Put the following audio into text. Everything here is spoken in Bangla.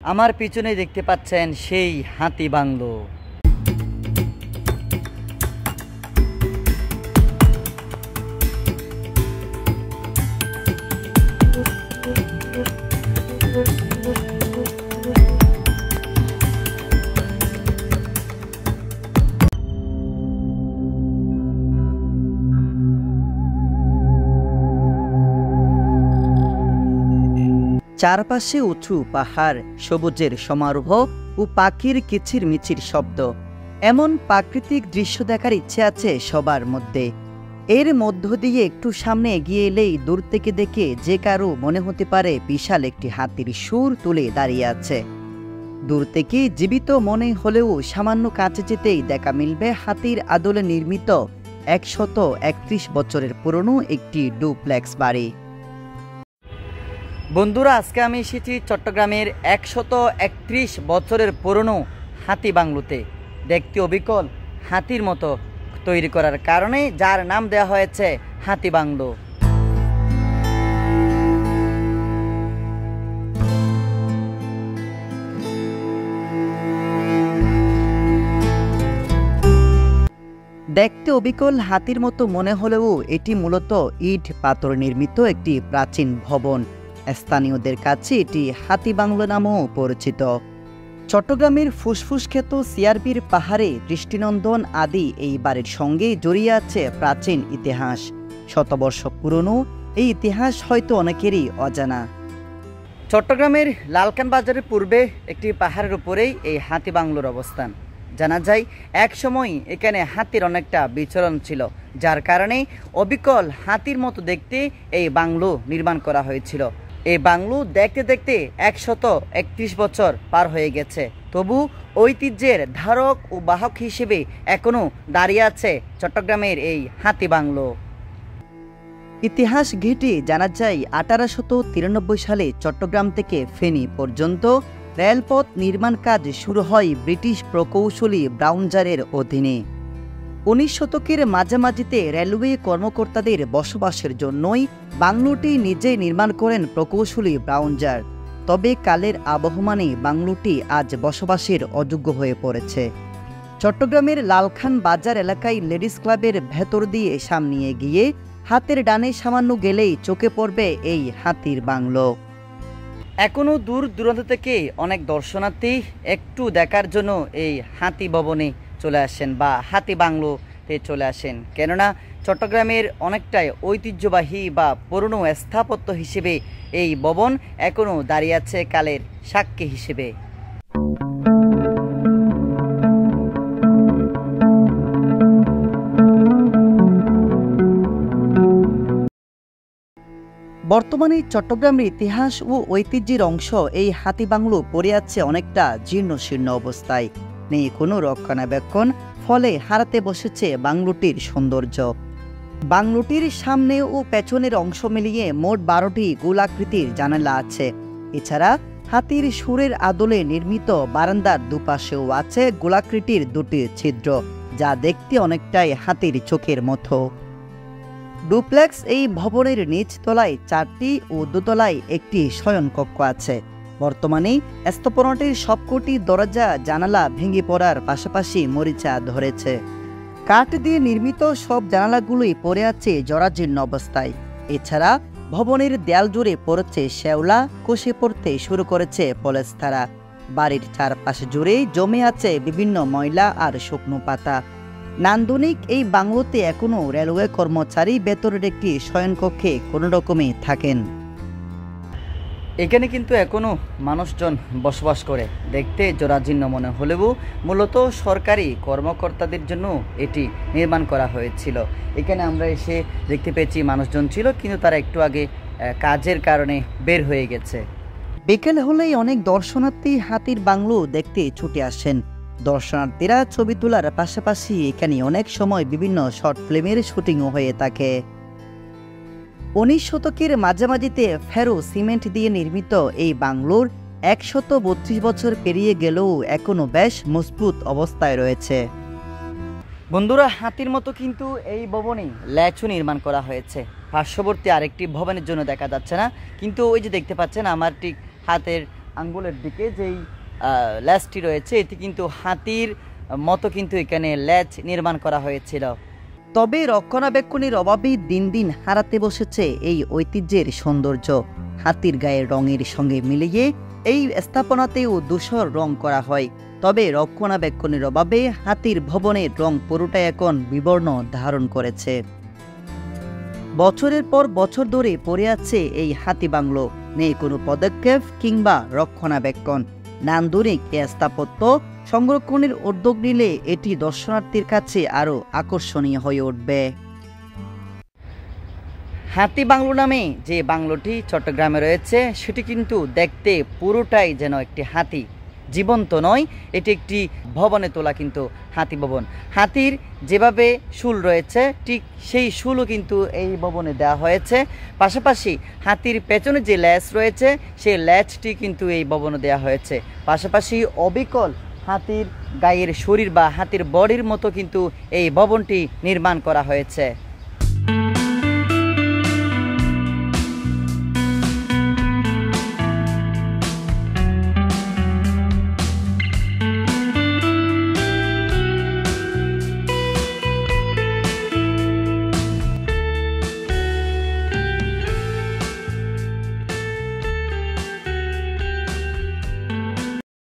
আমার পিছনে দেখতে পাচ্ছেন সেই হাতি বাংলো। চারপাশে উঁচু পাহাড়, সবুজের সমারোহ ও পাখির কিচিরমিচির শব্দ। এমন প্রাকৃতিক দৃশ্য দেখার ইচ্ছে আছে সবার মধ্যে। এর মধ্য দিয়ে একটু সামনে এগিয়ে এলেই দূর থেকে দেখে যে কারো মনে হতে পারে বিশাল একটি হাতির সুর তুলে দাঁড়িয়ে আছে। দূর থেকে জীবিত মনে হলেও সামান্য কাছে যেতেই দেখা মিলবে হাতির আদলে নির্মিত 131 বছরের পুরনো একটি ডুপ্লেক্স বাড়ি। বন্ধুরা, আজকে আমি এসেছি চট্টগ্রামের 131 বছরের পুরনো হাতি বাংলোতে। দেখতে অবিকল হাতির মতো তৈরি করার কারণে যার নাম দেওয়া হয়েছে হাতি বাংলো। দেখতে অবিকল হাতির মতো মনে হলেও এটি মূলত ইট পাথর নির্মিত একটি প্রাচীন ভবন। স্থানীয়দের কাছে এটি হাতি বাংলো নামেও পরিচিত। চট্টগ্রামের ফুসফুস খ্যাত সিআরবির পাহাড়ে দৃষ্টিনন্দন আদি এই বাড়ির সঙ্গে জড়িয়ে আছে প্রাচীন ইতিহাস। শতবর্ষ পুরনো এই ইতিহাস হয়তো অনেকেরই অজানা। চট্টগ্রামের লালকান বাজারের পূর্বে একটি পাহাড়ের উপরেই এই হাতি বাংলোর অবস্থান। জানা যায় এক সময় এখানে হাতির অনেকটা বিচরণ ছিল, যার কারণে অবিকল হাতির মতো দেখতে এই বাংলো নির্মাণ করা হয়েছিল। এই বাংলো দেখতে দেখতে 131 বছর পার হয়ে গেছে, তবু ঐতিহ্যের ধারক ও বাহক হিসেবে এখনো দাঁড়িয়ে আছে চট্টগ্রামের এই হাতি বাংলো। ইতিহাস ঘেঁটে জানা যায় 1893 সালে চট্টগ্রাম থেকে ফেনী পর্যন্ত রেলপথ নির্মাণ কাজ শুরু হয় ব্রিটিশ প্রকৌশলী ব্রাউনজারের অধীনে। 19 শতকের মাঝামাঝিতে রেলওয়ে কর্মকর্তাদের বসবাসের জন্যই বাংলোটি নিজেই নির্মাণ করেন প্রকৌশলী ব্রাউনজার। তবে কালের আবহমানে বাংলোটি আজ বসবাসের অযোগ্য হয়ে পড়েছে। চট্টগ্রামের লালখান বাজার এলাকায় লেডিস ক্লাবের ভেতর দিয়ে সামনে গিয়ে হাতের ডানে সামান্য গেলেই চোখে পড়বে এই হাতির বাংলো। এখনও দূর দূরান্ত থেকে অনেক দর্শনার্থী একটু দেখার জন্য এই হাতি ভবনে চলে আসেন বা হাতি বাংলোতে চলে আসেন, কেননা চট্টগ্রামের অনেকটাই ঐতিহ্যবাহী বা পুরনো স্থাপত্য হিসেবে এই ভবন এখনও দাঁড়িয়ে আছে কালের সাক্ষী হিসেবে। বর্তমানে চট্টগ্রামের ইতিহাস ও ঐতিহ্যের অংশ এই হাতি বাংলো পড়ে আছে অনেকটা জীর্ণশীর্ণ অবস্থায়, নেই কোনো রক্ষণাবেক্ষণ, ফলে হারাতে বসেছে বাংলোটির সৌন্দর্য। বাংলোটির সামনে ও পেছনের অংশ মিলিয়ে মোট 12টি গোলাকৃতির জানালা আছে। এছাড়া হাতির সুরের আদলে নির্মিত বারান্দার দুপাশেও আছে গোলাকৃতির দুটি ছিদ্র, যা দেখতে অনেকটাই হাতির চোখের মতো। ডুপ্লেক্স এই ভবনের নিচ তলায় 4টি ও দোতলায় একটি শয়নকক্ষ আছে। বর্তমানে স্থাপনাটির সবকটি দরজা জানালা ভেঙে পড়ার পাশাপাশি মরিচা ধরেছে। কাঠ দিয়ে নির্মিত সব জানালাগুলোই পড়ে আছে জরাজীর্ণ অবস্থায়। এছাড়া ভবনের দেয়াল জুড়ে পড়েছে শ্যাওলা, কষে পড়তে শুরু করেছে পলেস্তারা। বাড়ির চারপাশে জুড়ে জমে আছে বিভিন্ন ময়লা আর শুকনো পাতা। নান্দনিক এই বাংলোতে এখনও রেলওয়ে কর্মচারী ভেতরের একটি শয়নকক্ষে কোনো রকমে থাকেন। এখানে কিন্তু এখনও মানুষজন বসবাস করে। দেখতে জরাজীর্ণ মনে হলেও মূলত সরকারি কর্মকর্তাদের জন্য এটি নির্মাণ করা হয়েছিল। এখানে আমরা এসে দেখতে পেয়েছি মানুষজন ছিল, কিন্তু তারা একটু আগে কাজের কারণে বের হয়ে গেছে। বিকেল হলেই অনেক দর্শনার্থী হাতির বাংলো দেখতে ছুটে আসেন। দর্শনার্থীরা ছবি তোলার পাশাপাশি এখানে অনেক সময় বিভিন্ন শর্ট ফিল্মের শুটিংও হয়ে থাকে। 19 শতকের মাঝামাঝিতে ফেরো সিমেন্ট দিয়ে নির্মিত এই বাংলোর 132 বছর পেরিয়ে গেলেও এখনো বেশ মজবুত অবস্থায় রয়েছে। বন্ধুরা, হাতির মতো কিন্তু এই ভবনে ল্যাচও নির্মাণ করা হয়েছে। পার্শ্ববর্তী আরেকটি ভবনের জন্য দেখা যাচ্ছে না, কিন্তু ওই যে দেখতে পাচ্ছেন আমার ঠিক হাতের আঙ্গুলের দিকে যেই ল্যাজটি রয়েছে এটি কিন্তু হাতির মতো কিন্তু এখানে ল্যাজ নির্মাণ করা হয়েছিল। তবে রক্ষণাবেক্ষণের অভাবেই দিন দিন হারাতে বসেছে এই ঐতিহ্যের সৌন্দর্য। হাতির গায়ের রঙের সঙ্গে মিলিয়ে এই স্থাপনাতেও ধূসর রং করা হয়। তবে রক্ষণাবেক্ষণের অভাবে হাতির ভবনের রং পুরোটাই এখন বিবর্ণ ধারণ করেছে। বছরের পর বছর ধরে পড়ে আছে এই হাতি বাংলো, নেই কোনো পদক্ষেপ কিংবা রক্ষণাবেক্ষণ। নান্দনিক এ স্থাপত্য সংরক্ষণের উদ্যোগ নিলে এটি দর্শনার্থীর কাছে আরও আকর্ষণীয় হয়ে উঠবে। হাতি বাংলো নামে যে বাংলোটি চট্টগ্রামে রয়েছে সেটি কিন্তু দেখতে পুরোটাই যেন একটি হাতি, জীবন্ত নয়, এটি একটি ভবনে তোলা কিন্তু হাতি ভবন। হাতির যেভাবে শুল রয়েছে ঠিক সেই শুলও কিন্তু এই ভবনে দেওয়া হয়েছে। পাশাপাশি হাতির পেছনে যে ল্যাজ রয়েছে সেই ল্যাজটি কিন্তু এই ভবনে দেওয়া হয়েছে। পাশাপাশি অবিকল হাতির গায়ের শরীর বা হাতির বডির মতো কিন্তু এই ভবনটি নির্মাণ করা হয়েছে।